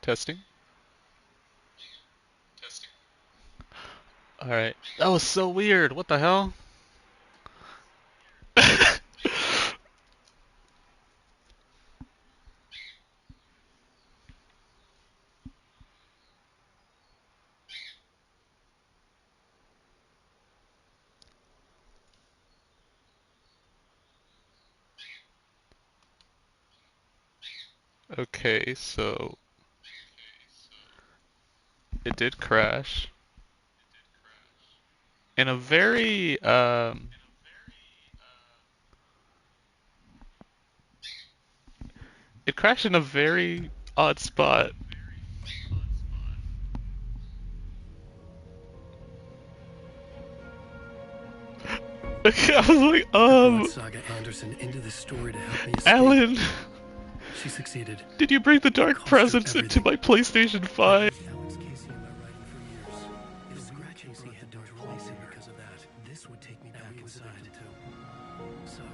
Testing. Alright. That was so weird. What the hell? Okay, so it did crash in a very it crashed in a very odd spot. Okay, I was like, I brought Saga Anderson into this story to help me escape. Alan, She succeeded. did you bring the dark Cost her presence into everything. my PlayStation 5? Alex Casey and my writing for years. If Scratch Casey had dark releasing because of that, this would take me back inside. Saga,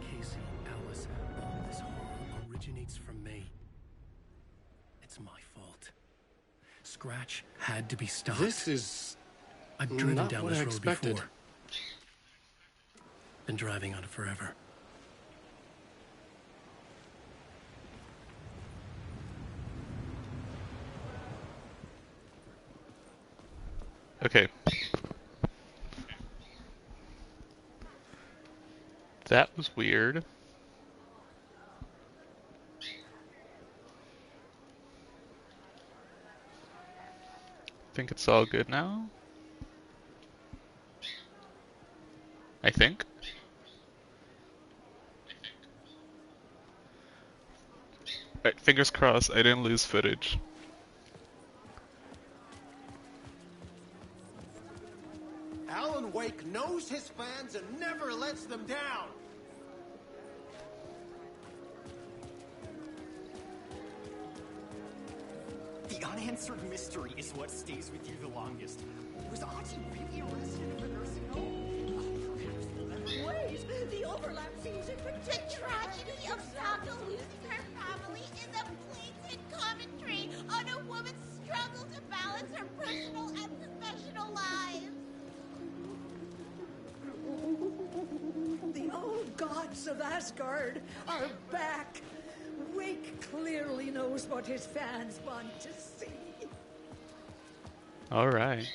Casey, Alice, all this horror originates from me. It's my fault. Scratch had to be stopped. This is I've driven not down what this I road expected. before. Been driving on it forever. Okay. That was weird. Think it's all good now? I think. Alright, fingers crossed I didn't lose footage. Alan Wake knows his fans and never lets them down. The unanswered mystery is what stays with you the longest. Was Auntie really arrested for nursing home? Wait, the overlap seems in the tragedy of Saga losing her family is a blatant commentary on a woman's struggle to balance her personal and professional lives. The old gods of Asgard are back. Wake clearly knows what his fans want to see. Alright.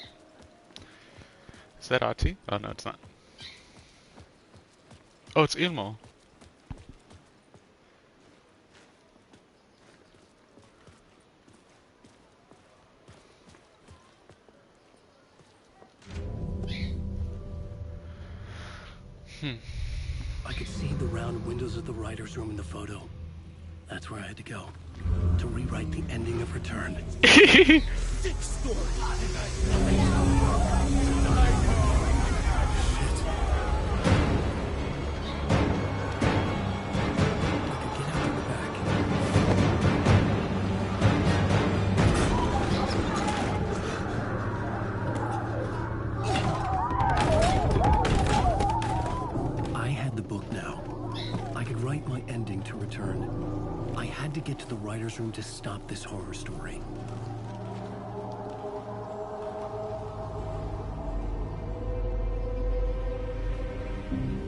Is that Ati? Oh no, it's not. Oh, it's Ilmo. I could see the round windows of the writer's room in the photo. That's where I had to go. To rewrite the ending of Return. Sick story. I had the book now. I could write my ending to Return. I had to get to the writer's room to stop this horror story.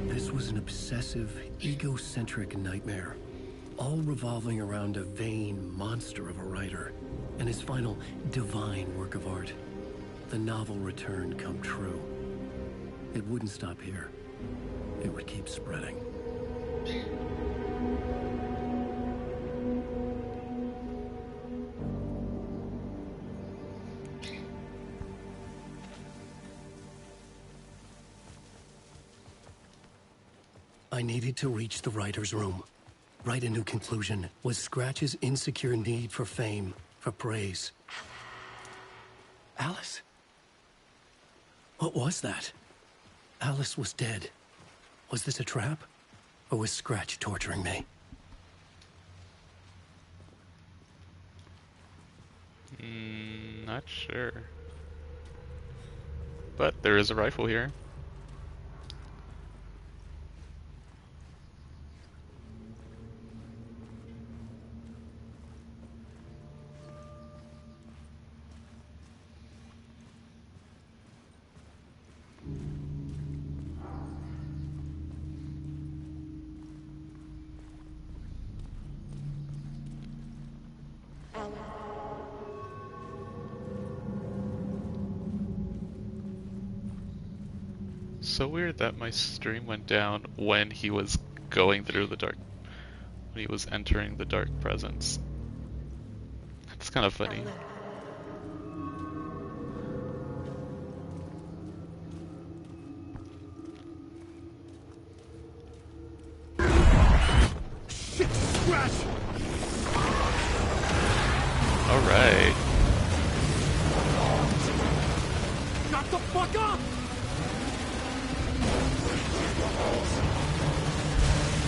This was an obsessive, egocentric nightmare, all revolving around a vain monster of a writer and his final divine work of art, the novel Return come true. It wouldn't stop here. It would keep spreading. I needed to reach the writer's room. Write a new conclusion. Was Scratch's insecure need for fame, for praise. Alice? What was that? Alice was dead. Was this a trap? Or was Scratch torturing me? Not sure. But there is a rifle here. Alan. So weird that my stream went down when he was going through the dark, when he was entering the dark presence. It's kind of funny. Alan. Shit, Scratch! Alright. Shut the fuck up!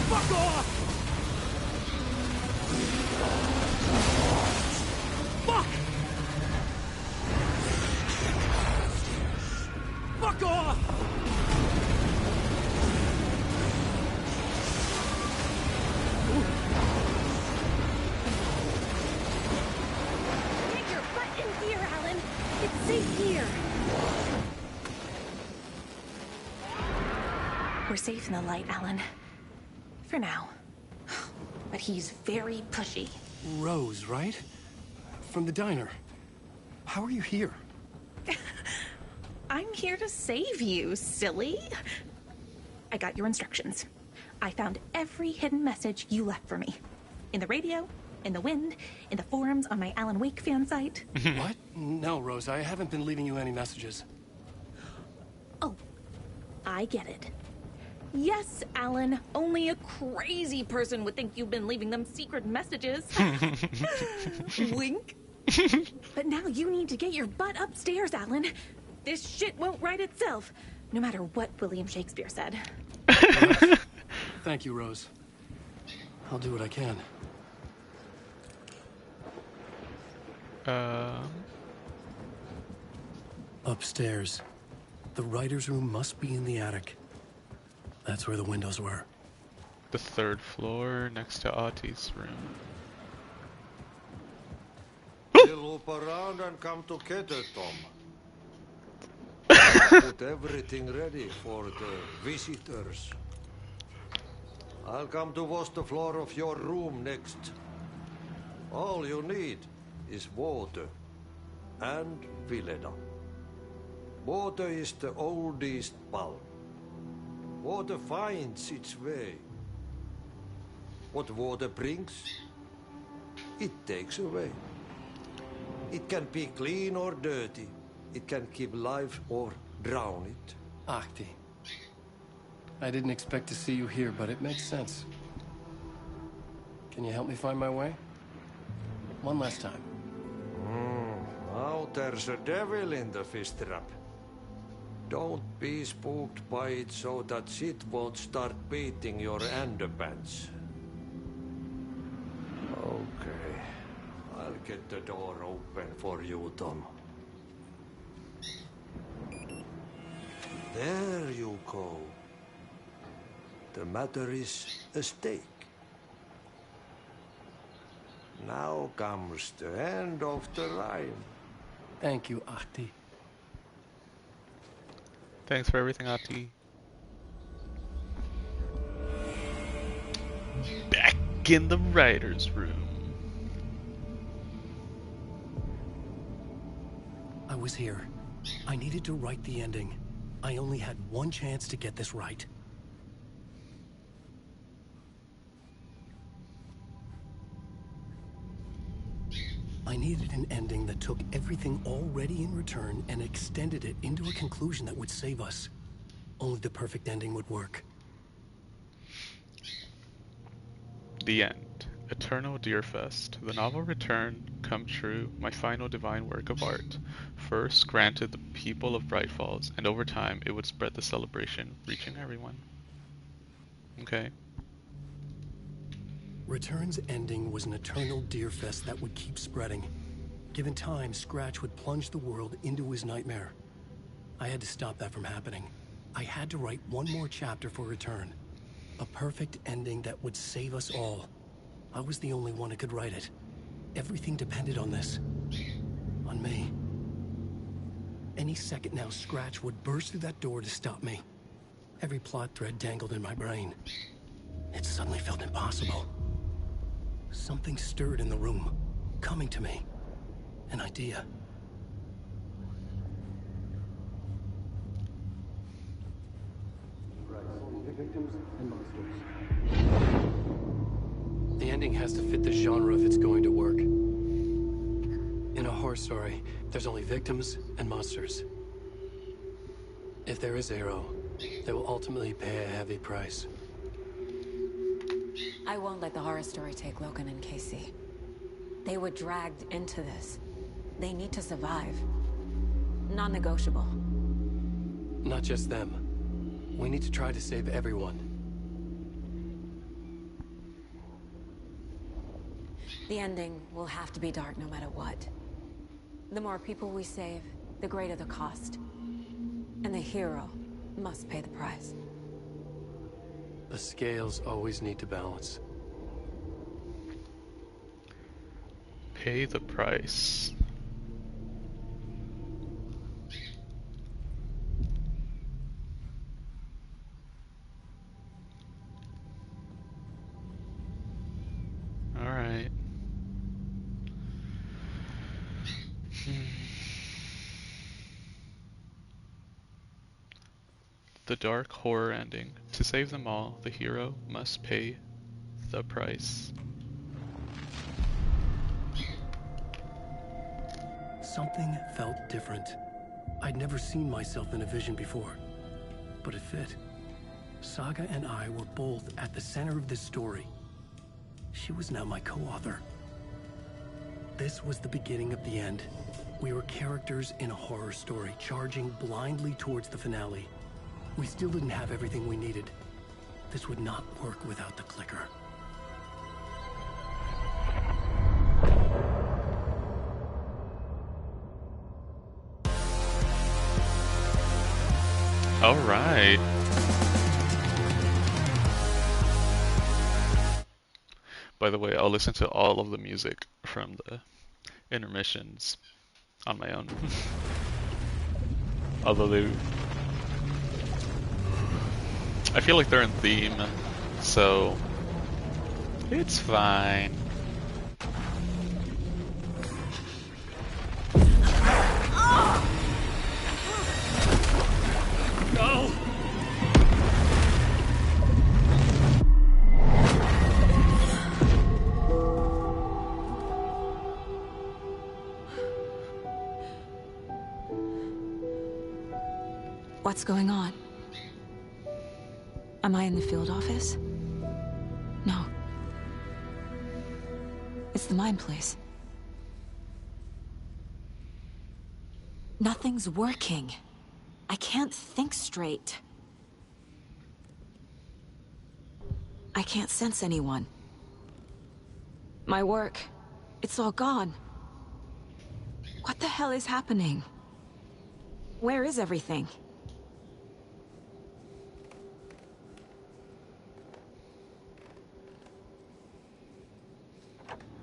Fuck off! Fuck! Fuck off! Get your butt in here, Alan. It's safe here. We're safe in the light, Alan. For now. But he's very pushy. Rose, right? From the diner. How are you here? I'm here to save you, silly. I got your instructions. I found every hidden message you left for me. In the radio, in the wind, in the forums on my Alan Wake fan site. What? No, Rose, I haven't been leaving you any messages. Oh, I get it. Yes, Alan, only a crazy person would think you've been leaving them secret messages. Wink. But now you need to get your butt upstairs, Alan. This shit won't right itself, no matter what William Shakespeare said. Thank you, Rose. I'll do what I can. Upstairs. The writer's room must be in the attic. That's where the windows were. The third floor next to Auti's room. We'll loop around and come together, Tom. Put everything ready for the visitors. I'll come to wash the floor of your room next. All you need is water and Vileda. Water is the oldest bulb. Water finds its way. What water brings, it takes away. It can be clean or dirty. It can keep life or drown it. Ahti. I didn't expect to see you here, but it makes sense. Can you help me find my way? One last time. Now there's a devil in the fish trap. Don't be spooked by it so that shit won't start beating your underpants. Okay. I'll get the door open for you, Tom. There you go. The matter is a stake. Now comes the end of the rhyme. Thank you, Ahti. Thanks for everything, Auti. Back in the writer's room. I was here. I needed to write the ending. I only had one chance to get this right. I needed an ending that took everything already in return and extended it into a conclusion that would save us. Only the perfect ending would work. The end. Eternal Deerfest. The novel Return, Come True, my final divine work of art. First granted the people of Bright Falls, and over time it would spread the celebration, reaching everyone. Okay. Return's ending was an eternal Deerfest that would keep spreading. Given time, Scratch would plunge the world into his nightmare. I had to stop that from happening. I had to write one more chapter for Return. A perfect ending that would save us all. I was the only one who could write it. Everything depended on this. On me. Any second now, Scratch would burst through that door to stop me. Every plot thread dangled in my brain. It suddenly felt impossible. Something stirred in the room. coming to me. An idea. The ending has to fit the genre if it's going to work. In a horror story, there's only victims and monsters. If there is a hero, they will ultimately pay a heavy price. I won't let the horror story take Logan and Casey. They were dragged into this. They need to survive. Non-negotiable. Not just them. We need to try to save everyone. The ending will have to be dark no matter what. The more people we save, the greater the cost. And the hero must pay the price. The scales always need to balance. Pay the price. All right. The dark horror ending. To save them all, the hero must pay the price. Something felt different. I'd never seen myself in a vision before, but it fit. Saga and I were both at the center of this story. She was now my co-author. This was the beginning of the end. We were characters in a horror story, charging blindly towards the finale. We still didn't have everything we needed. This would not work without the clicker. All right. By the way, I'll listen to all of the music from the intermissions on my own. Although I feel like they're in theme, so it's fine. No! What's going on? Am I in the field office? No. It's the mine place. Nothing's working. I can't think straight. I can't sense anyone. My work, it's all gone. What the hell is happening? Where is everything?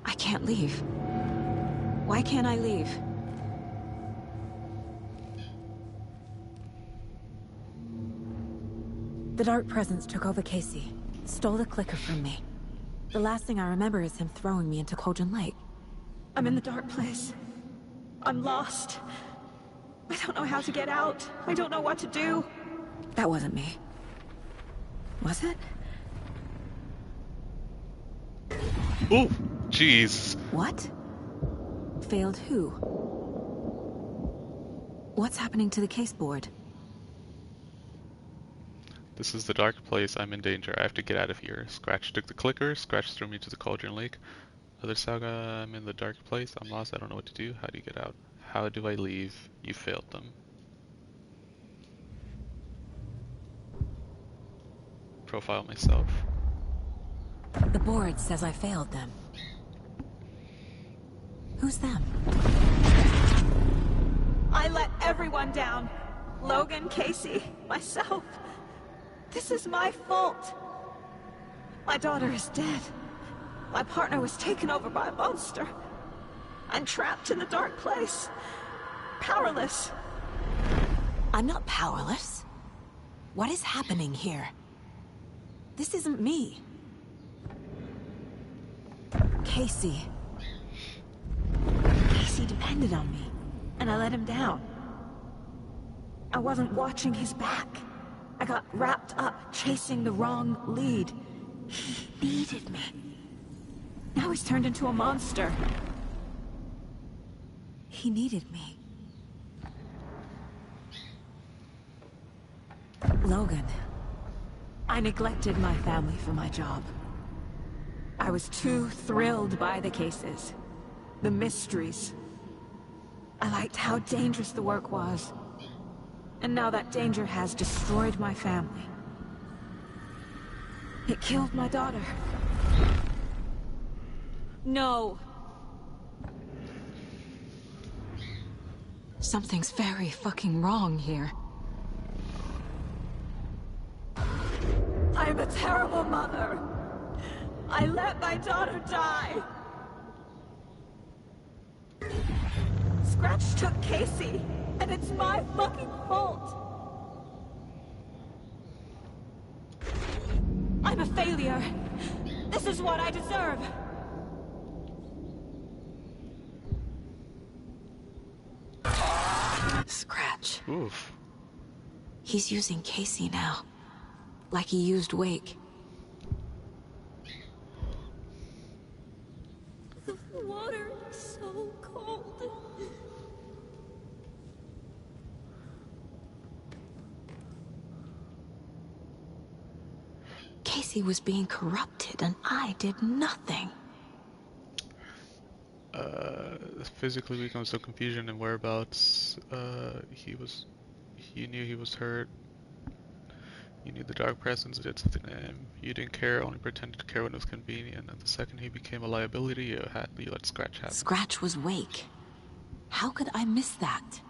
I can't leave. Why can't I leave? The dark presence took over Casey, stole the clicker from me. The last thing I remember is him throwing me into Cauldron Lake. I'm in the dark place. I'm lost. I don't know how to get out. I don't know what to do. That wasn't me. Was it? Ooh, jeez. What? Failed who? What's happening to the case board? This is the dark place. I'm in danger. I have to get out of here. Scratch took the clicker. Scratch threw me to the Cauldron Lake. Other Saga, I'm in the dark place. I'm lost. I don't know what to do. How do you get out? How do I leave? You failed them. Profile myself. The board says I failed them. Who's them? I let everyone down. Logan, Casey, myself. This is my fault. My daughter is dead. My partner was taken over by a monster. I'm trapped in the dark place. Powerless. I'm not powerless. What is happening here? This isn't me. Casey. He depended on me, and I let him down. I wasn't watching his back. I got wrapped up chasing the wrong lead. He needed me. Now he's turned into a monster. He needed me. Logan. I neglected my family for my job. I was too thrilled by the cases. The mysteries. I liked how dangerous the work was. And now that danger has destroyed my family. It killed my daughter. No. Something's very fucking wrong here. I'm a terrible mother. I let my daughter die. Scratch took Casey, and it's my fucking fault. I'm a failure. This is what I deserve. Scratch. Oof. He's using Casey now. Like he used Wake. The water is so cold. Casey was being corrupted and I did nothing. Physically weak on some confusion and whereabouts. He knew he was hurt. You knew the dark presence did something to him. You didn't care, only pretended to care when it was convenient. And the second he became a liability, you let Scratch happen. Scratch was Wake. How could I miss that?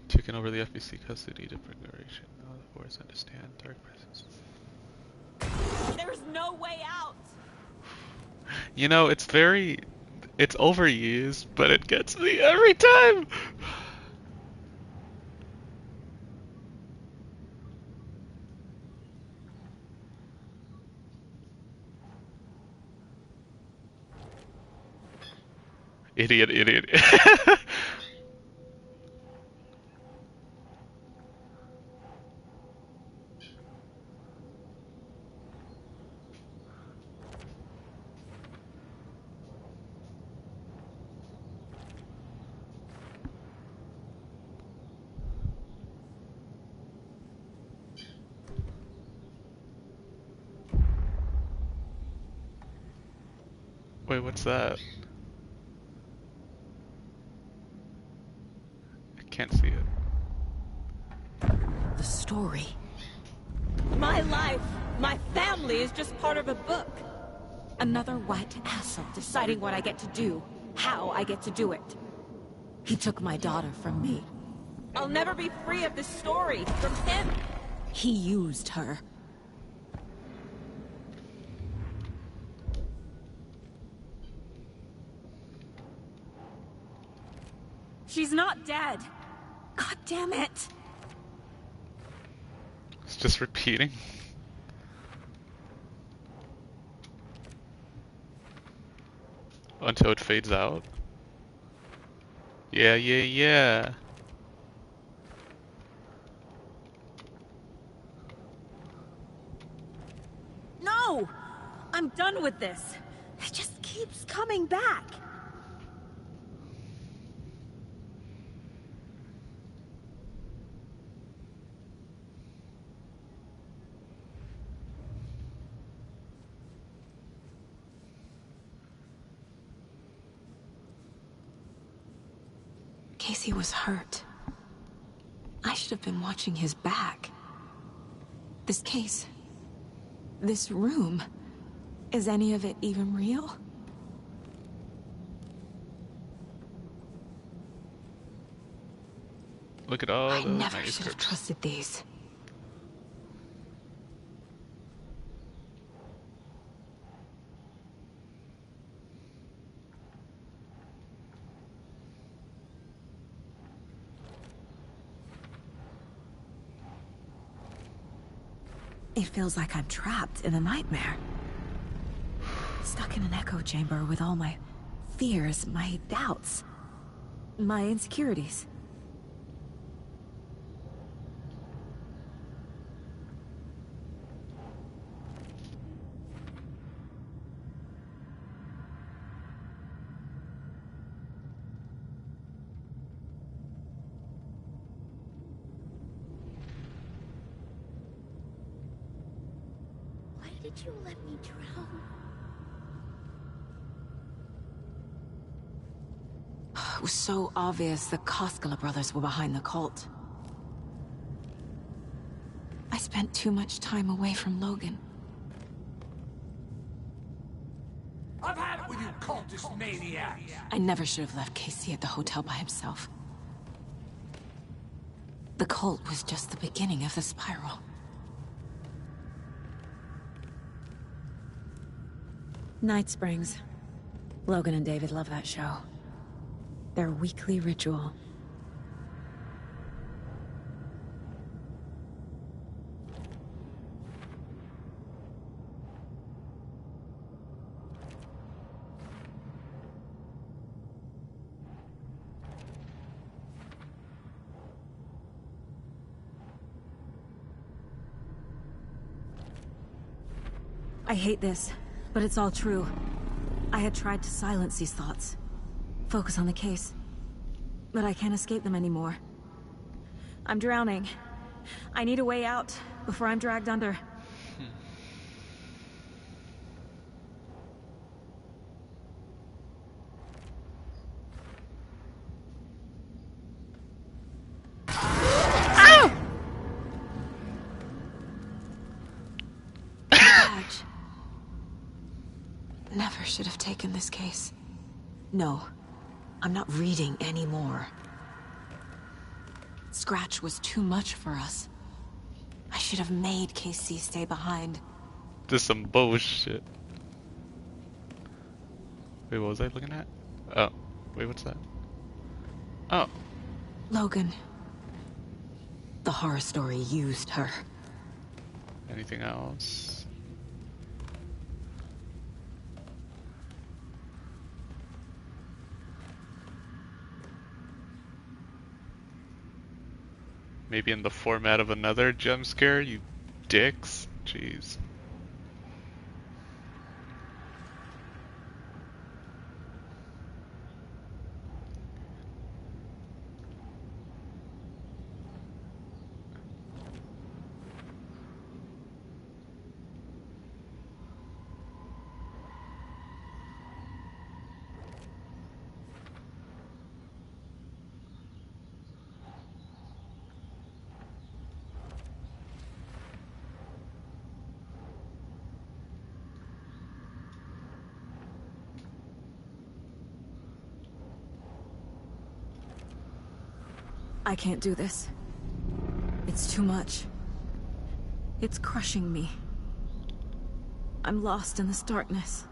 Taking over the FBC custody declaration. Now the force understand dark presence. There's no way out. You know, it's overused, but it gets me every time. Idiot. Wait, what's that? I can't see it. The story. My life, my family is just part of a book. Another white asshole deciding what I get to do, how I get to do it. He took my daughter from me. I'll never be free of this story from him. He used her. She's not dead. God damn it. It's just repeating. Until it fades out. Yeah. No! I'm done with this. It just keeps coming back. Casey was hurt. I should have been watching his back. This case, this room, is any of it even real? Look at all I the never should have manuscripts. trusted these. It feels like I'm trapped in a nightmare. Stuck in an echo chamber with all my fears, my doubts, my insecurities. Why did you let me drown? It was so obvious the Koskela brothers were behind the cult. I spent too much time away from Logan. I've had it with you cultist maniacs! I never should have left Casey at the hotel by himself. The cult was just the beginning of the spiral. Night Springs. Logan and David love that show. Their weekly ritual. I hate this, but it's all true. I had tried to silence these thoughts. Focus on the case. But I can't escape them anymore. I'm drowning. I need a way out before I'm dragged under. Badge. Never should have taken this case. No, I'm not reading anymore. Scratch was too much for us. I should have made Casey stay behind. This is some bullshit. Wait, what was I looking at? Oh, wait, what's that? Oh. Logan. The horror story used her. Anything else? Maybe in the format of another jump scare, you dicks? Jeez. I can't do this. It's too much. It's crushing me. I'm lost in this darkness.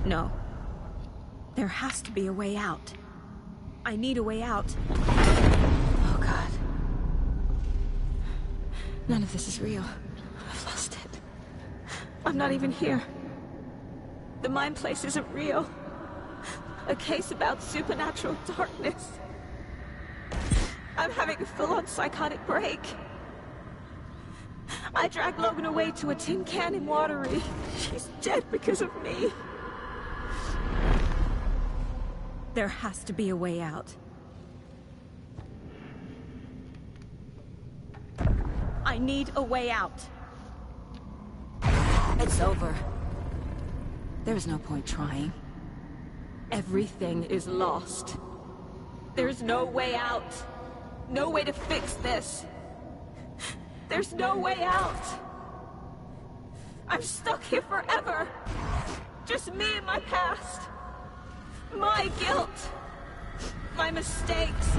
No. There has to be a way out. I need a way out. Oh, God. None of this is real. I've lost it. I'm not even here. The mind place isn't real. A case about supernatural darkness. I'm having a full-on psychotic break. I dragged Logan away to a tin can in Watery. She's dead because of me. There has to be a way out. I need a way out. It's over. There's no point trying. Everything is lost. There's no way out. No way to fix this. There's no way out. I'm stuck here forever. Just me and my past. My guilt. My mistakes.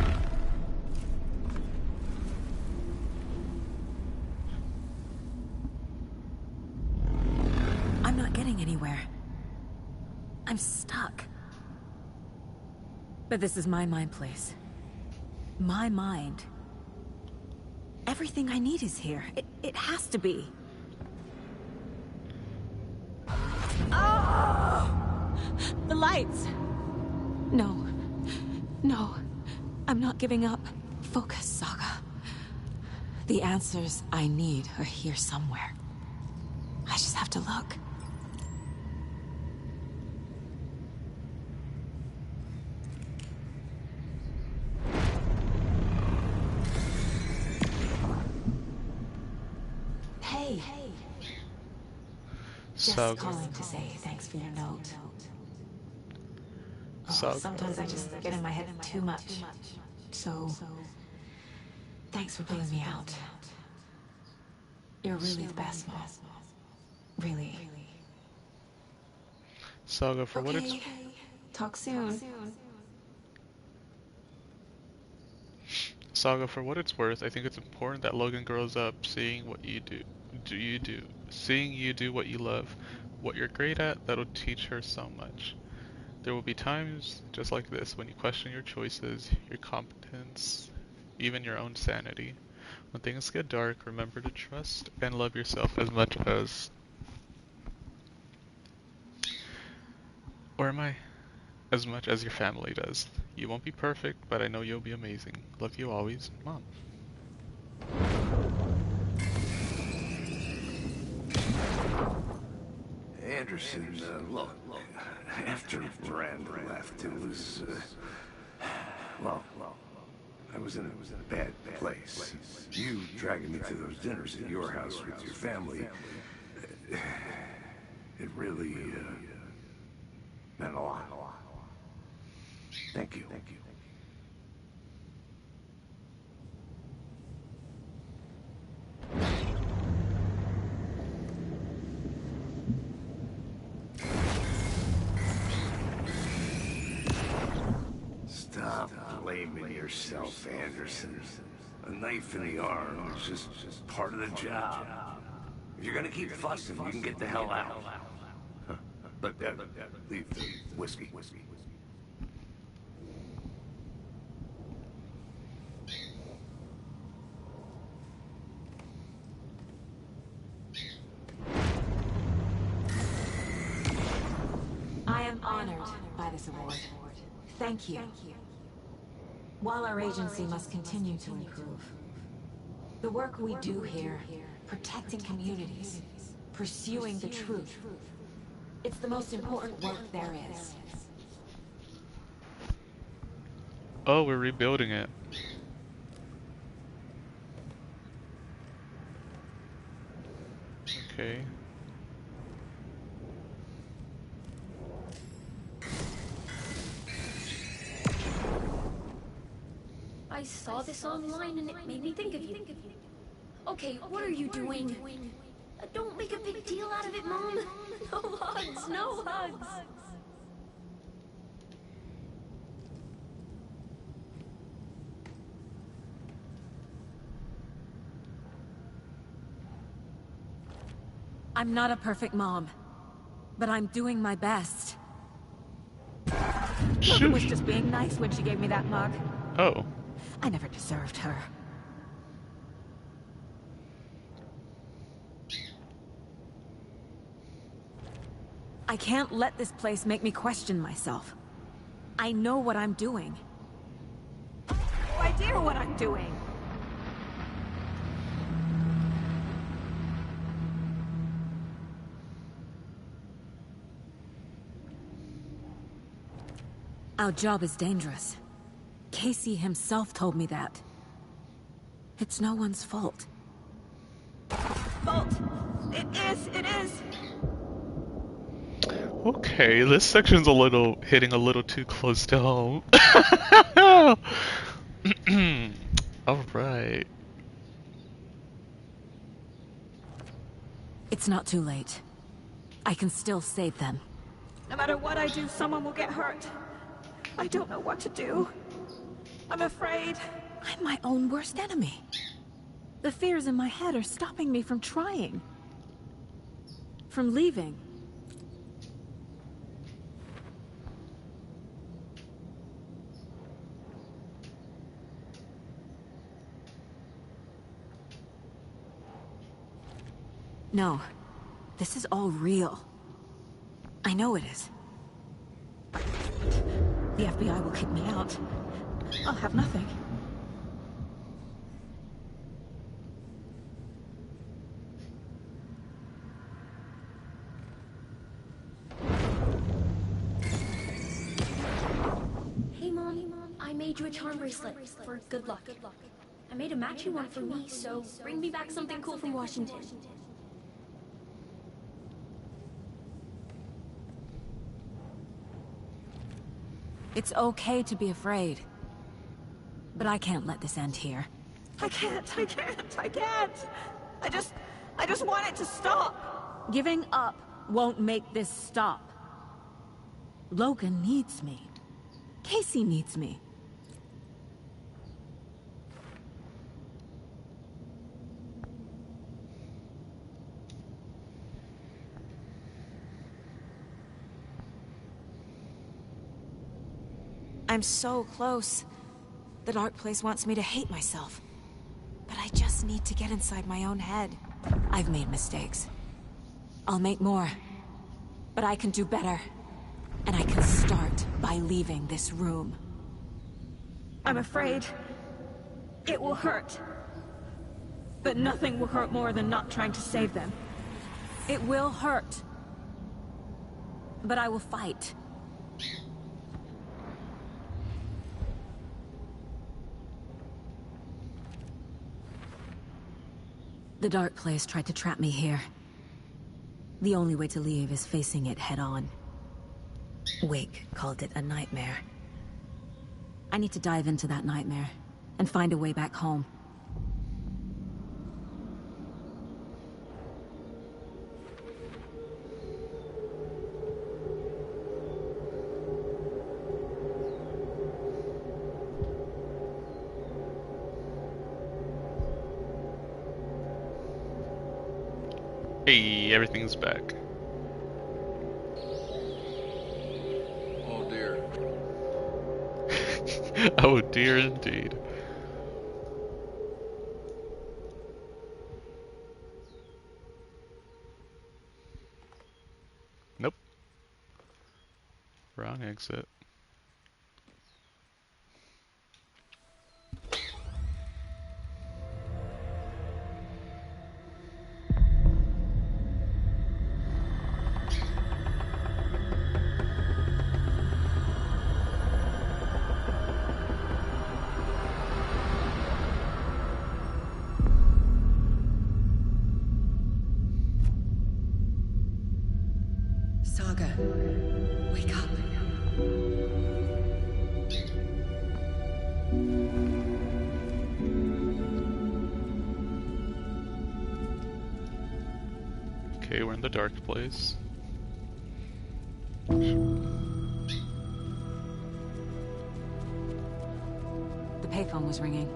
I'm not getting anywhere. I'm stuck. But this is my mind place. my mind. Everything I need is here. It has to be. Oh! The lights! No. No. I'm not giving up. Focus, Saga. The answers I need are here somewhere. I just have to look. Hey. Just Saga. calling to say thanks for your note. Saga. Sometimes I just get in my head too much. So, thanks for pulling me out. You're really the best, Mom. Really. Saga, for what it's Talk soon. Saga, for what it's worth, I think it's important that Logan grows up seeing what you do. Seeing you do what you love, what you're great at, that'll teach her so much. There will be times just like this when you question your choices, your competence, even your own sanity. When things get dark, remember to trust and love yourself as much as... Or am I? As much as your family does. You won't be perfect, but I know you'll be amazing. Love you always, Mom. Anderson, look, after Miranda left, it was, well, I was in a bad place. You dragging me to those dinners at your house with your family, it really, meant a lot. Thank you. Stop blaming yourself, Anderson. A knife in the arm is just part of the job. If you're gonna keep fussing, you can get the hell out. But leave the whiskey. I am honored by this award. Thank you. While our agency must continue to improve, the work we do here, protecting communities, pursuing the truth, it's the most important work there is. Oh, we're rebuilding it. Okay. I saw this online and it made me think of you. Okay, what are you doing? Don't make a big deal out of it, Mom. No hugs, no hugs. I'm not a perfect mom, but I'm doing my best. Logan was just being nice when she gave me that mug. Oh. I never deserved her. I can't let this place make me question myself. I know what I'm doing. I have no idea what I'm doing. Our job is dangerous. Casey himself told me that. It's no one's fault. Fault! It is! Okay, this section's hitting a little too close to home. Alright. It's not too late. I can still save them. No matter what I do, someone will get hurt. I don't know what to do. I'm afraid. I'm my own worst enemy. The fears in my head are stopping me from trying. From leaving. No. This is all real. I know it is. The FBI will kick me out. I'll have nothing. Hey, Mom. I made you a charm bracelet for good luck. I made a matching one for me, so bring me back something cool from Washington. It's okay to be afraid. But I can't let this end here. I can't. I just want it to stop. Giving up won't make this stop. Logan needs me. Casey needs me. I'm so close. The dark place wants me to hate myself. But I just need to get inside my own head. I've made mistakes. I'll make more. But I can do better. And I can start by leaving this room. I'm afraid it will hurt. But nothing will hurt more than not trying to save them. It will hurt. But I will fight. The dark place tried to trap me here. The only way to leave is facing it head-on. Wake called it a nightmare. I need to dive into that nightmare and find a way back home. Hey, everything's back. Oh dear. Oh dear indeed. Nope. Wrong exit. Saga, wake up. Okay, we're in the dark place. The payphone was ringing.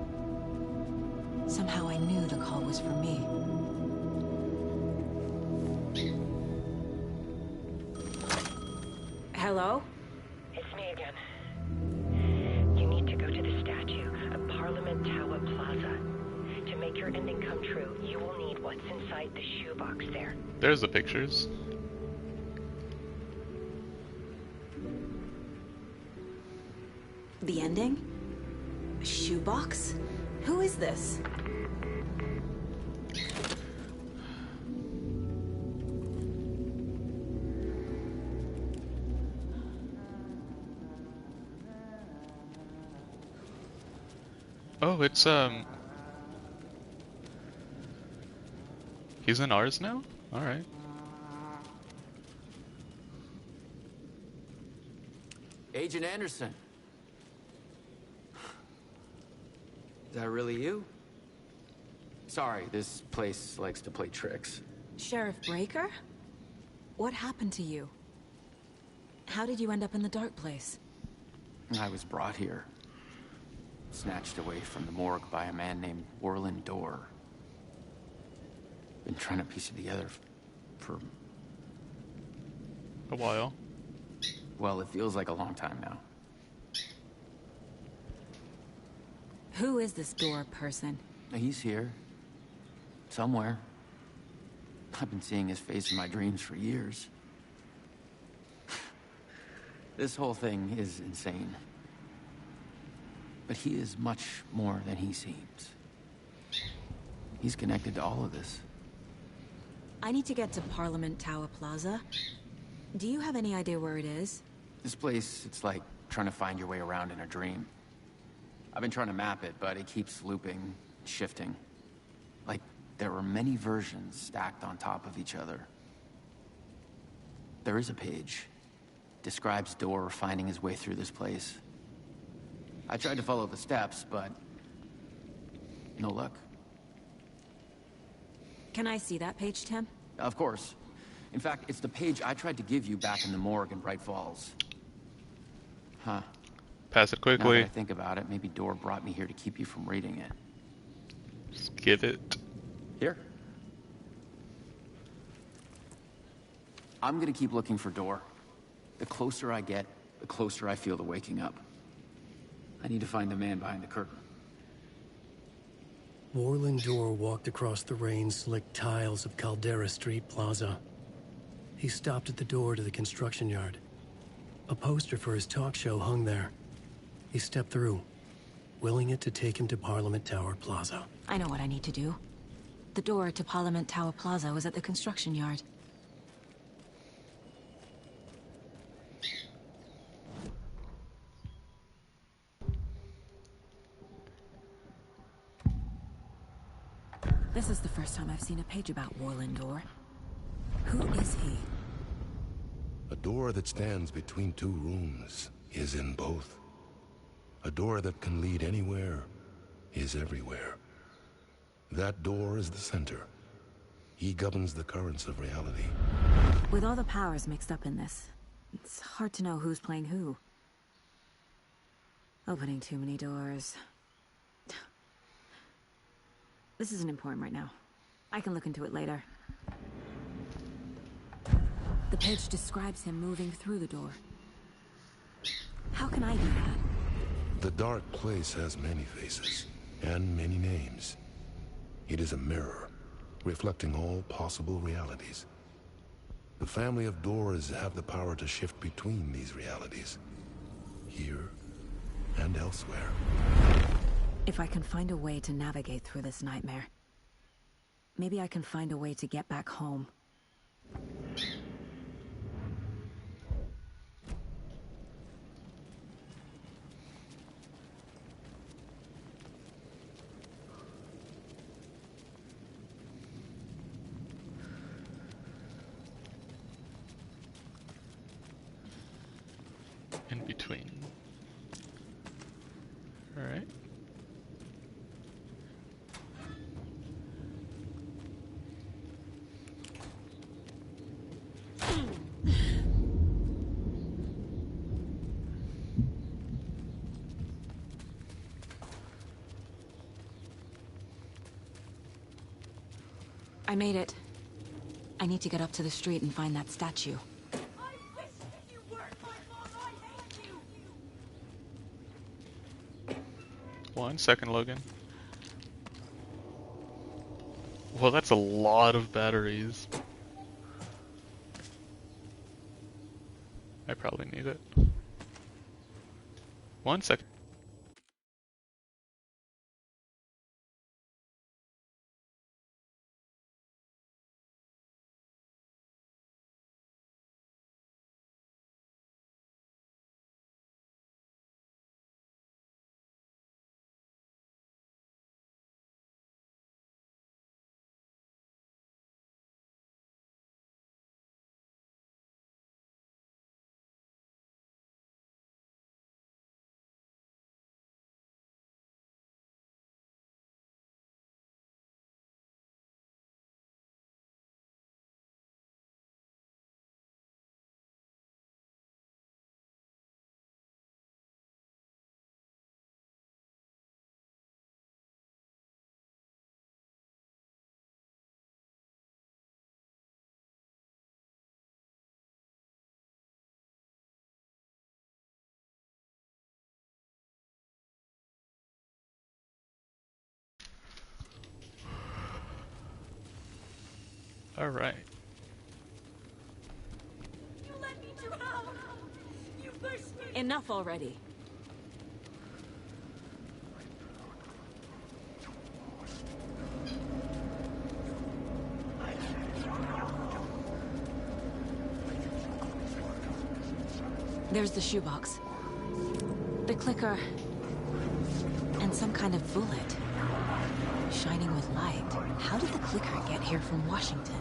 Somehow I knew the call was for me. Hello? It's me again. You need to go to the statue at Parliament Tower Plaza. To make your ending come true, you will need what's inside the shoebox there. There's the pictures. The ending? A shoebox? Who is this? Oh, it's he's in ours now? Alright. Agent Anderson. Is that really you? Sorry, this place likes to play tricks. Sheriff Breaker? What happened to you? How did you end up in the dark place? I was brought here. Snatched away from the morgue by a man named Orland Dorr. Been trying to piece it together for... a while. Well, it feels like a long time now. Who is this Dorr person? He's here. Somewhere. I've been seeing his face in my dreams for years. This whole thing is insane. But he is much more than he seems. He's connected to all of this. I need to get to Parliament Tower Plaza. Do you have any idea where it is? This place, it's like trying to find your way around in a dream. I've been trying to map it, but it keeps looping, shifting. Like there are many versions stacked on top of each other. There is a page. Describes Door finding his way through this place. I tried to follow the steps, but no luck. Can I see that page, Tim? Of course. In fact, it's the page I tried to give you back in the morgue in Bright Falls. Huh. Pass it Now quickly. that I think about it, maybe Door brought me here to keep you from reading it. Just give it. Here. I'm gonna keep looking for Door. The closer I get, the closer I feel to waking up. I need to find the man behind the curtain. Warland Door walked across the rain-slicked tiles of Caldera Street Plaza. He stopped at the door to the construction yard. A poster for his talk show hung there. He stepped through, willing it to take him to Parliament Tower Plaza. I know what I need to do. The door to Parliament Tower Plaza was at the construction yard. This is the first time I've seen a page about Warland Door. Who is he? A door that stands between two rooms is in both. A door that can lead anywhere is everywhere. That door is the center. He governs the currents of reality. With all the powers mixed up in this, it's hard to know who's playing who. Opening too many doors. This isn't important right now. I can look into it later. The page describes him moving through the door. How can I do that? The dark place has many faces and many names. It is a mirror, reflecting all possible realities. The family of doors have the power to shift between these realities, here and elsewhere. If I can find a way to navigate through this nightmare, maybe I can find a way to get back home. In between. Alright. I made it. I need to get up to the street and find that statue. 1 second, Logan. Well, that's a lot of batteries. I probably need it. 1 second. Alright. You let me drown! You pushed me! Enough already. There's the shoebox. The clicker. And some kind of bullet. Shining with light. How did the clicker get here from Washington?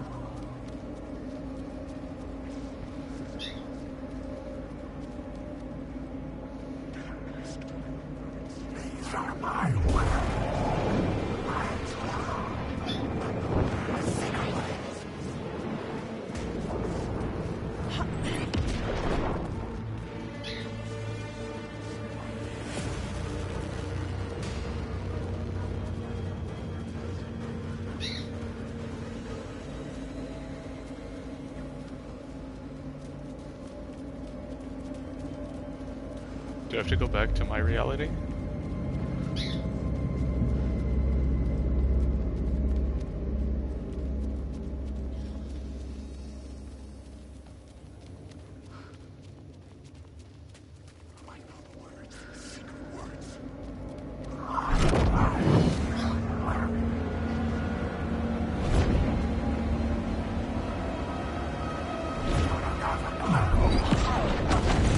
These are my weapons. Do I have to go back to my reality?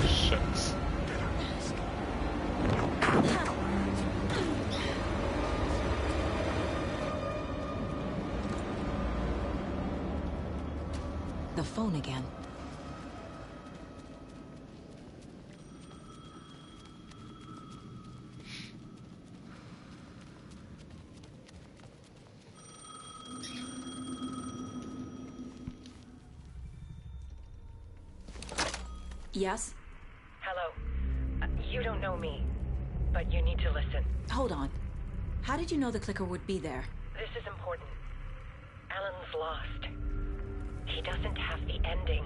Shucks. The phone again. Yes? Hello. You don't know me, but you need to listen. Hold on. How did you know the clicker would be there? This is important. Alan's lost. He doesn't have the ending.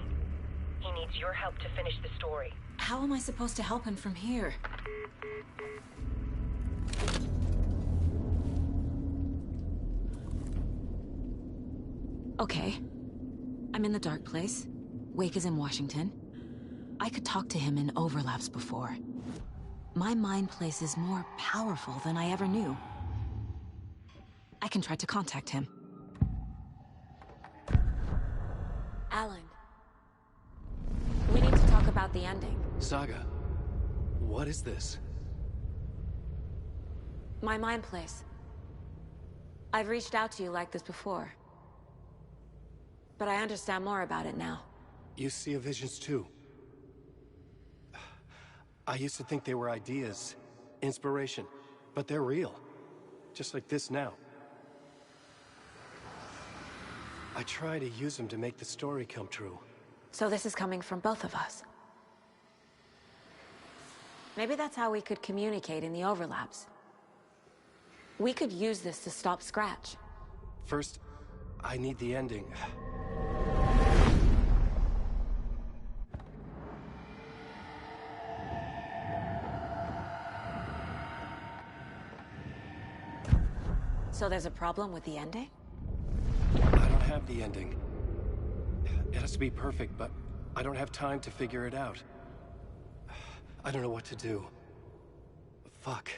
He needs your help to finish the story. How am I supposed to help him from here? Okay. I'm in the dark place. Wake is in Washington. I could talk to him in overlaps before. My mind place is more powerful than I ever knew. I can try to contact him. Alan. We need to talk about the ending. Saga, what is this? My mind place. I've reached out to you like this before. But I understand more about it now. You see visions too. I used to think they were ideas, inspiration, but they're real. Just like this now. I try to use them to make the story come true. So this is coming from both of us. Maybe that's how we could communicate in the overlaps. We could use this to stop Scratch. First, I need the ending. So there's a problem with the ending? I don't have the ending. It has to be perfect, but I don't have time to figure it out. I don't know what to do. Fuck.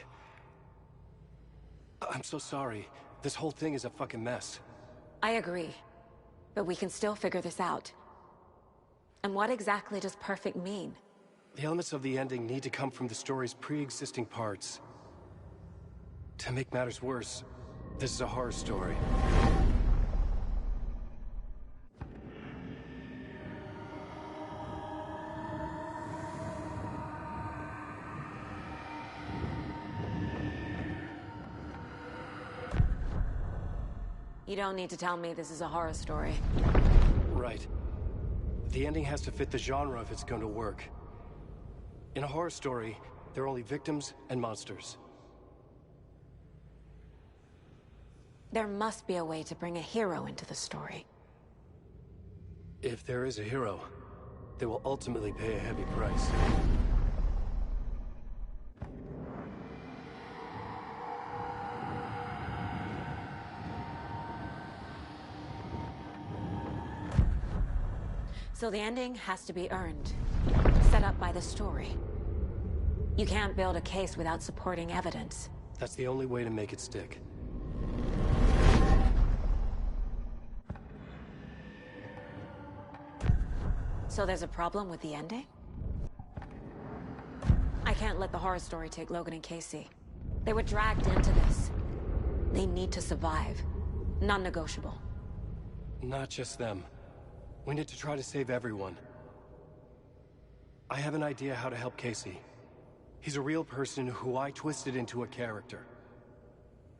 I'm so sorry. This whole thing is a fucking mess. I agree. But we can still figure this out. And what exactly does perfect mean? The elements of the ending need to come from the story's pre-existing parts. To make matters worse, this is a horror story. You don't need to tell me this is a horror story. Right. The ending has to fit the genre if it's going to work. In a horror story, there are only victims and monsters. There must be a way to bring a hero into the story. If there is a hero, they will ultimately pay a heavy price. So the ending has to be earned, set up by the story. You can't build a case without supporting evidence. That's the only way to make it stick. So there's a problem with the ending? I can't let the horror story take Logan and Casey. They were dragged into this. They need to survive. Non-negotiable. Not just them. We need to try to save everyone. I have an idea how to help Casey. He's a real person who I twisted into a character.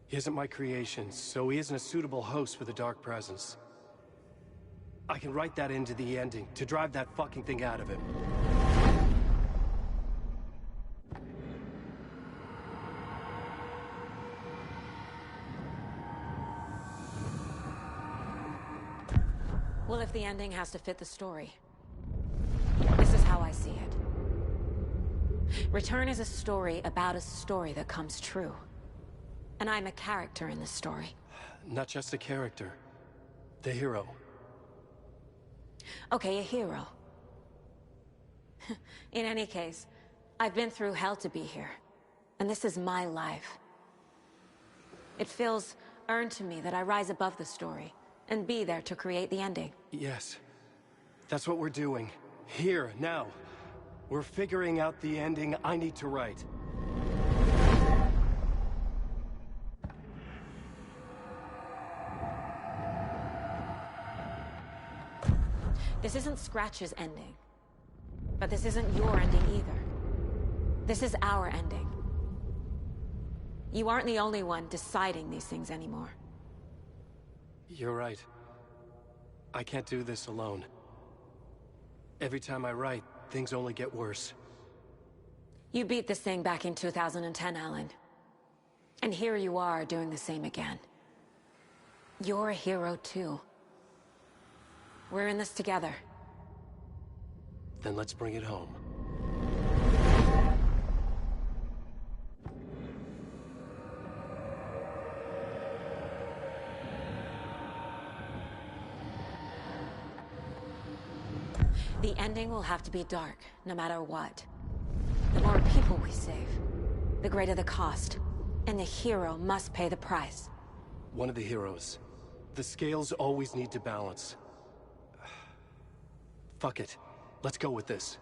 He isn't my creation, so he isn't a suitable host for the Dark Presence. I can write that into the ending to drive that fucking thing out of him. Well, if the ending has to fit the story, this is how I see it. Return is a story about a story that comes true. And I'm a character in this story. Not just a character. The hero. Okay, a hero. In any case, I've been through hell to be here. And this is my life. It feels earned to me that I rise above the story and be there to create the ending. Yes. That's what we're doing. Here, now. We're figuring out the ending I need to write. This isn't Scratch's ending. But this isn't your ending either. This is our ending. You aren't the only one deciding these things anymore. You're right. I can't do this alone. Every time I write, things only get worse. You beat this thing back in 2010, Alan. And here you are doing the same again. You're a hero too. We're in this together. Then let's bring it home. The ending will have to be dark, no matter what. The more people we save, the greater the cost. And the hero must pay the price. One of the heroes. The scales always need to balance. Fuck it. Let's go with this.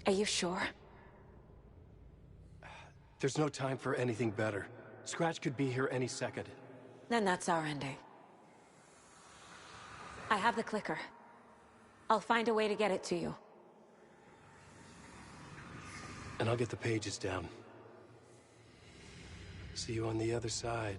Are you sure? There's no time for anything better. Scratch could be here any second. Then that's our ending. I have the clicker. I'll find a way to get it to you. And I'll get the pages down. See you on the other side.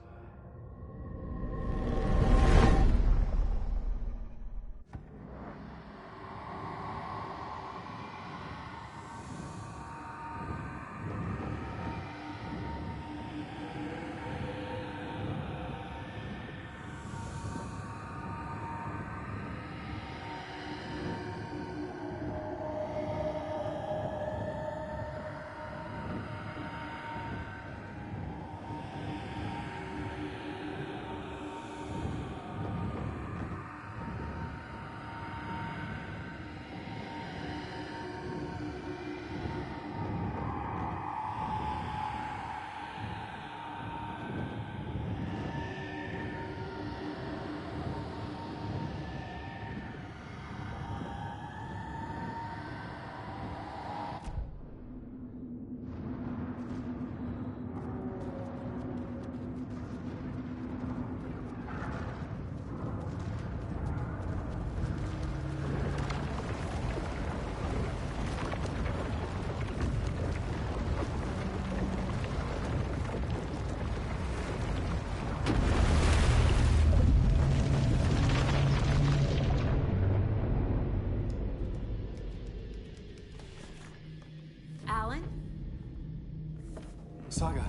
Saga,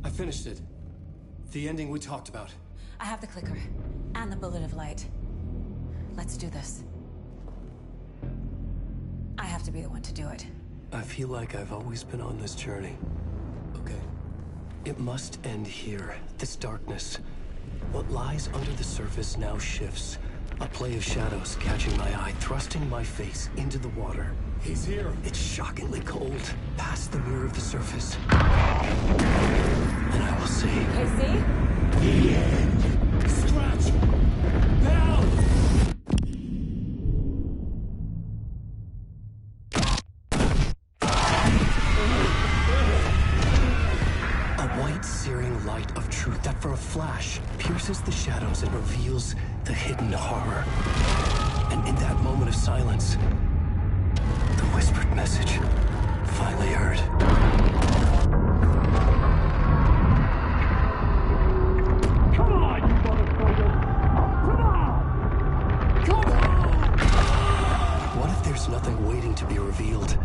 I finished it. The ending we talked about. I have the clicker, and the bullet of light. Let's do this. I have to be the one to do it. I feel like I've always been on this journey. Okay. It must end here, this darkness. What lies under the surface now shifts, A play of shadows catching my eye, thrusting my face into the water. He's here. It's shockingly cold, past the mirror of the surface. And I will see. Casey? Stretch! Now! A white, searing light of truth that for a flash pierces the shadows and reveals the hidden horror. And in that moment of silence, the whispered message finally heard. Come on, you motherfucker! Come on! Come on! What if there's nothing waiting to be revealed?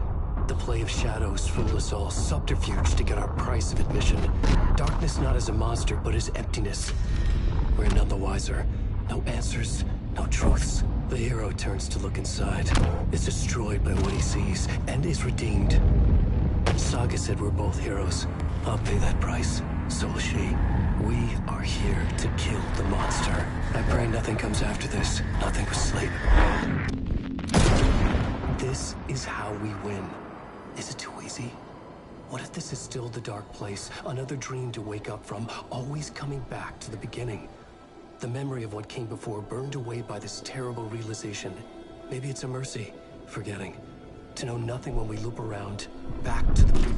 The play of shadows fool us all, subterfuge to get our price of admission. Darkness not as a monster, but as emptiness. We're none the wiser. No answers, no truths. The hero turns to look inside, is destroyed by what he sees, and is redeemed. Saga said we're both heroes. I'll pay that price. So will she. We are here to kill the monster. I pray nothing comes after this. Nothing but sleep. This is how we win. Is it too easy? What if this is still the dark place? Another dream to wake up from, always coming back to the beginning. The memory of what came before burned away by this terrible realization. Maybe it's a mercy, forgetting. To know nothing when we loop around, back to the...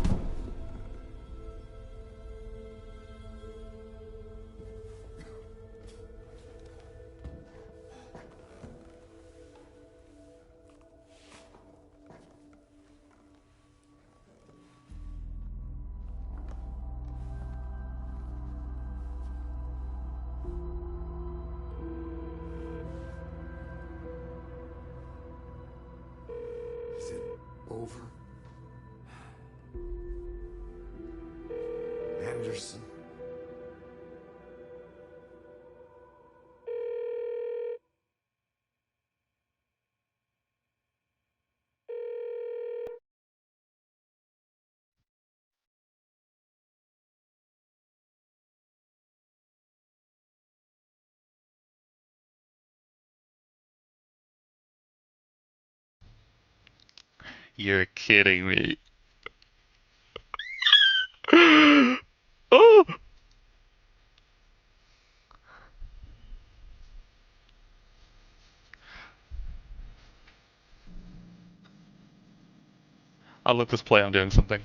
Is it over? Anderson? You're kidding me. Oh! I'll let this play. I'm doing something.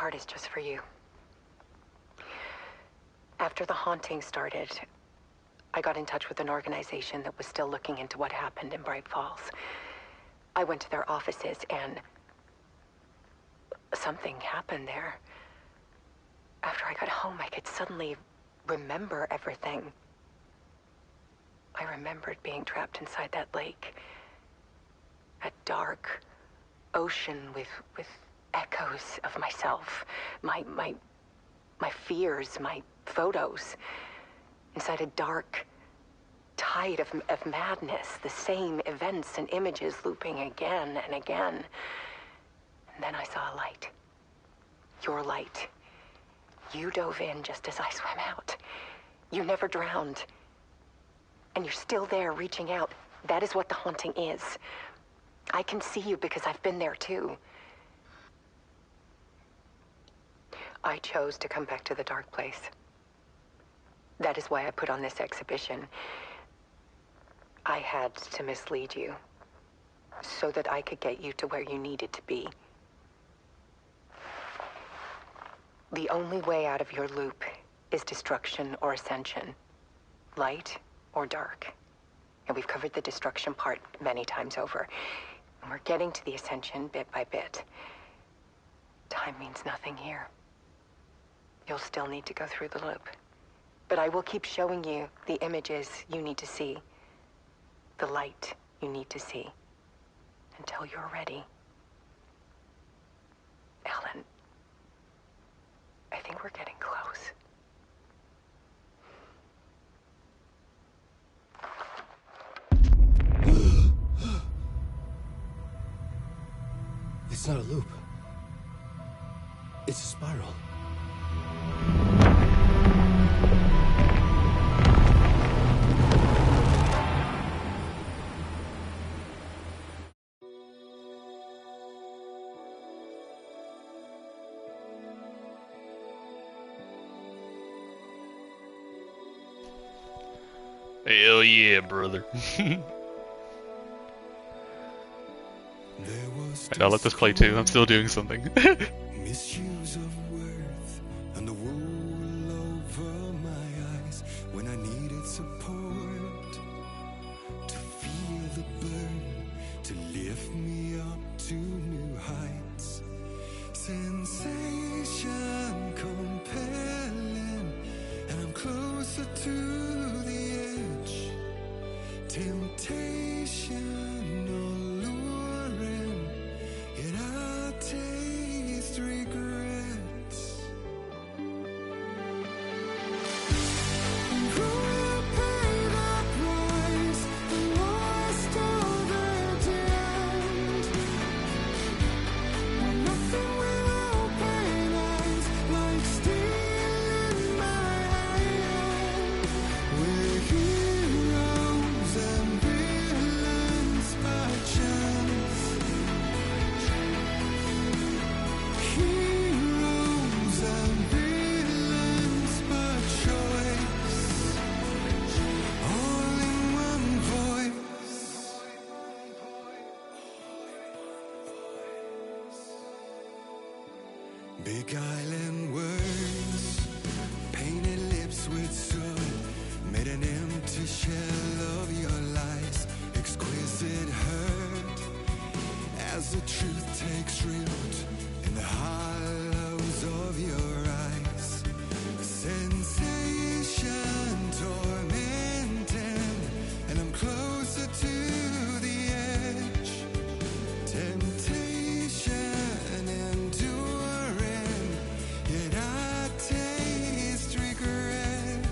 part is just for you. After the haunting started, I got in touch with an organization that was still looking into what happened in Bright Falls. I went to their offices and something happened there. After I got home, I could suddenly remember everything. I remembered being trapped inside that lake. A dark ocean with echoes of myself. My fears, my photos. Inside a dark tide of madness. The same events and images looping again and again. And then I saw a light. Your light. You dove in just as I swam out. You never drowned. And you're still there reaching out. That is what the haunting is. I can see you because I've been there too. I chose to come back to the dark place. That is why I put on this exhibition. I had to mislead you so that I could get you to where you needed to be. The only way out of your loop is destruction or ascension. Light or dark. And we've covered the destruction part many times over. And we're getting to the ascension bit by bit. Time means nothing here. You'll still need to go through the loop. But I will keep showing you the images you need to see. The light you need to see. Until you're ready. Alan, I think we're getting close. It's not a loop. It's a spiral. Hell yeah, brother. Right, I'll let this play too. I'm still doing something. Misuse of worth and the wool over my eyes when I needed support to feel the burn, to lift me up to new heights. Sensation compelling, and I'm closer to the edge. Temptation alluring, yet I taste regrets. Who will pay the price? The lost all the damned. When nothing will open eyes like steel in my hand. We're heroes and villains by chance. Heroes and villains by choice. All in one voice. Beguiling words, painted lips with soot, made an empty shell of your lies. Exquisite hurt as the truth takes root in the hollows of your eyes. Sensation tormenting, and I'm closer to the edge. Temptation enduring, yet I taste regret.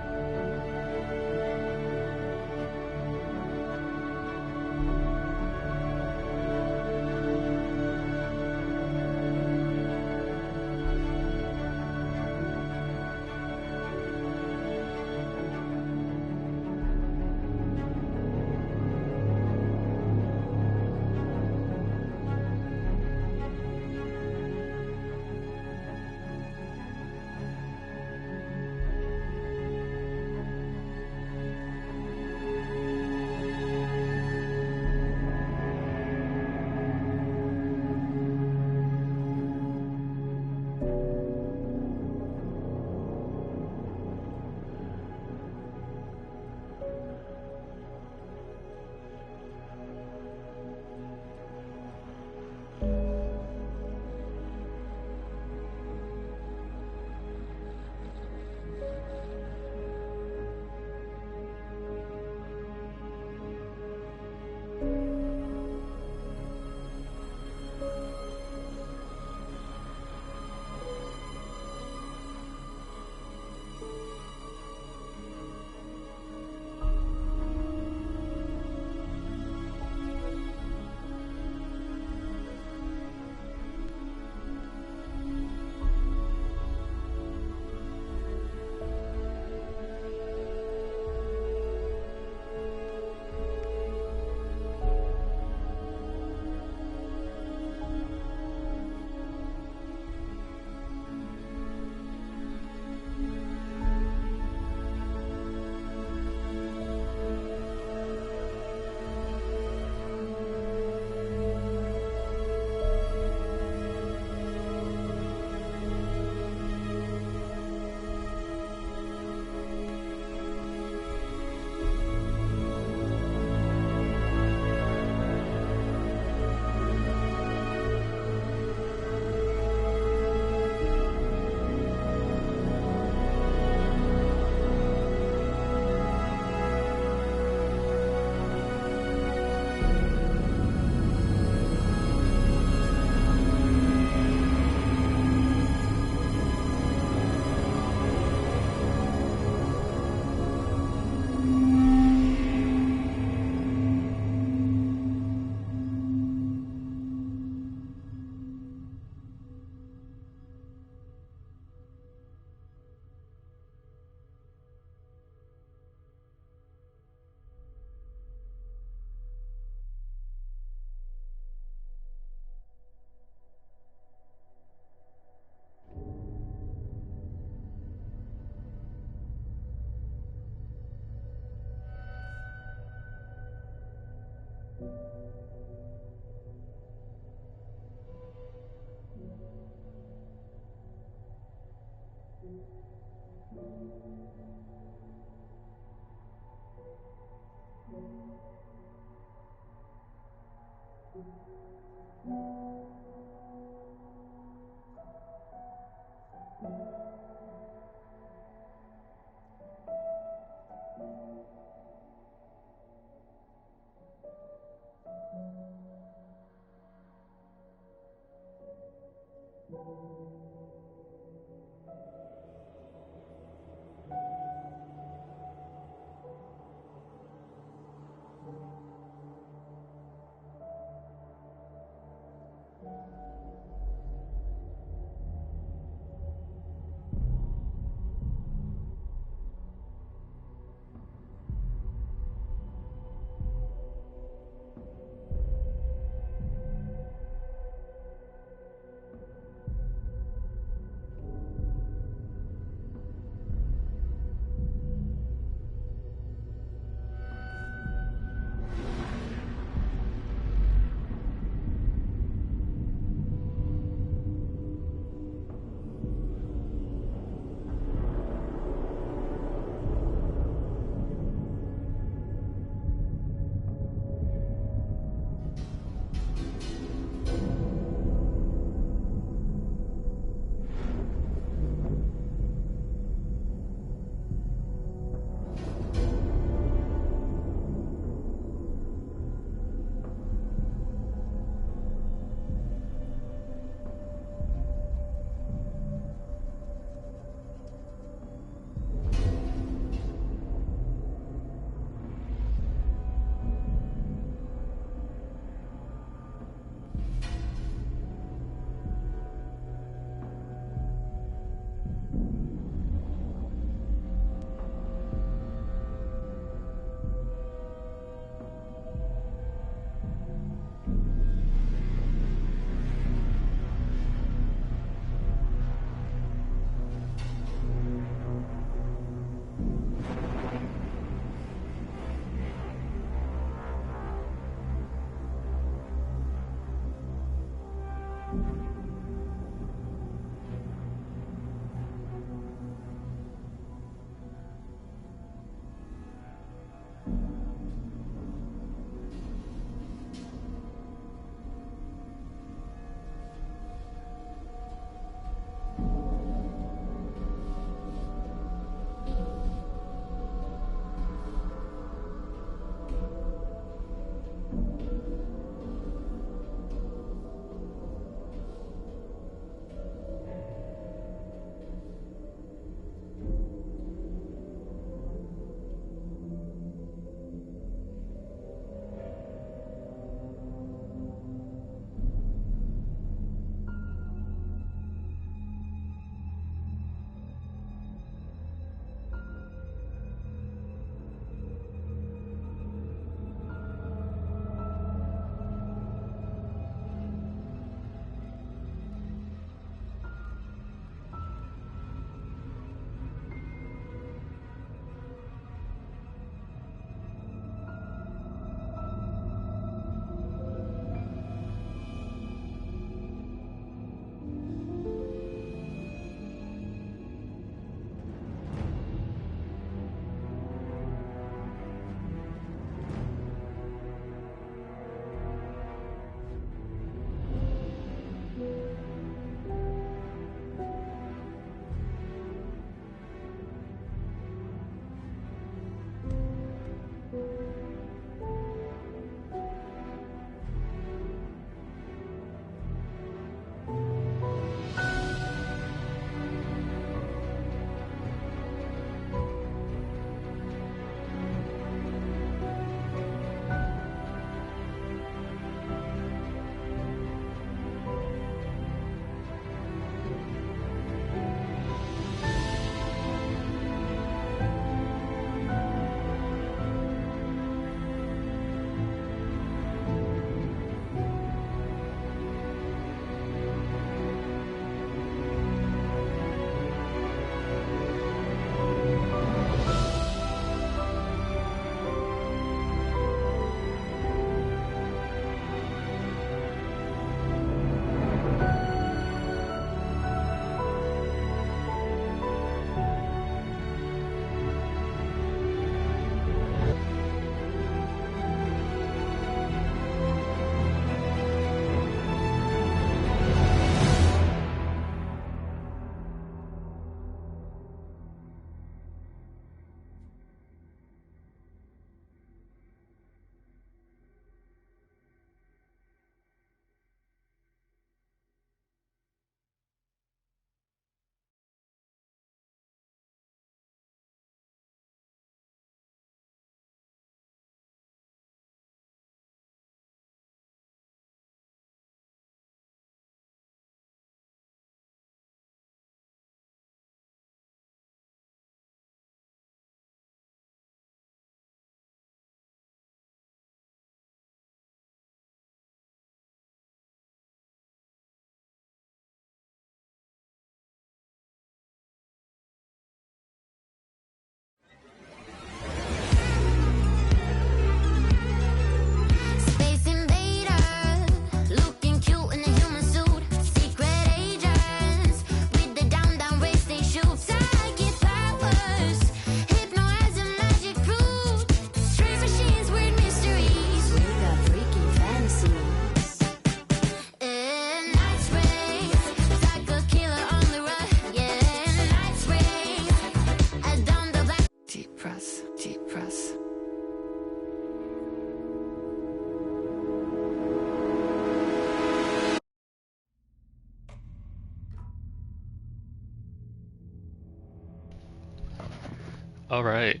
Alright,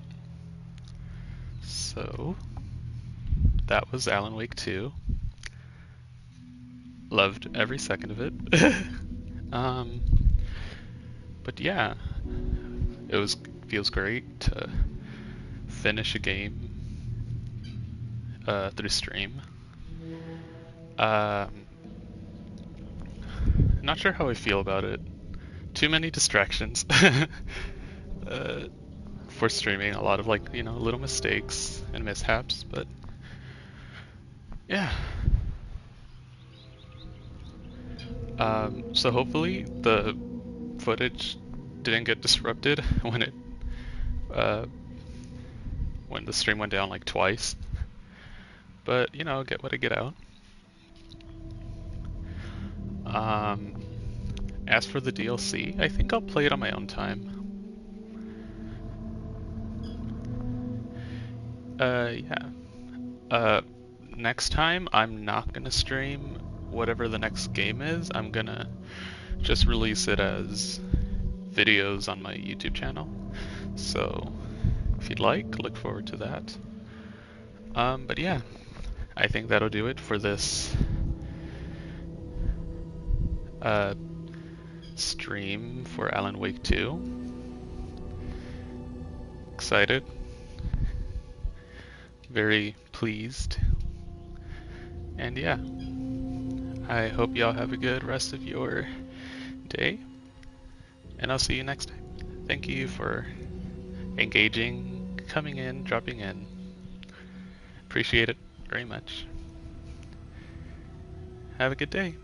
so that was Alan Wake 2. Loved every second of it. um, but yeah, it feels great to finish a game through stream. Not sure how I feel about it. Too many distractions for streaming. A lot of little mistakes and mishaps, but yeah. So hopefully the footage didn't get disrupted when the stream went down like twice. But get what I get out. As for the DLC, I think I'll play it on my own time. Yeah. Next time I'm not gonna stream whatever the next game is. I'm gonna just release it as videos on my YouTube channel. So if you'd like, look forward to that. But yeah, I think that'll do it for this stream for Alan Wake 2. Excited. Very pleased. And yeah, I hope y'all have a good rest of your day. And I'll see you next time. Thank you for engaging, coming in, dropping in. Appreciate it very much. Have a good day.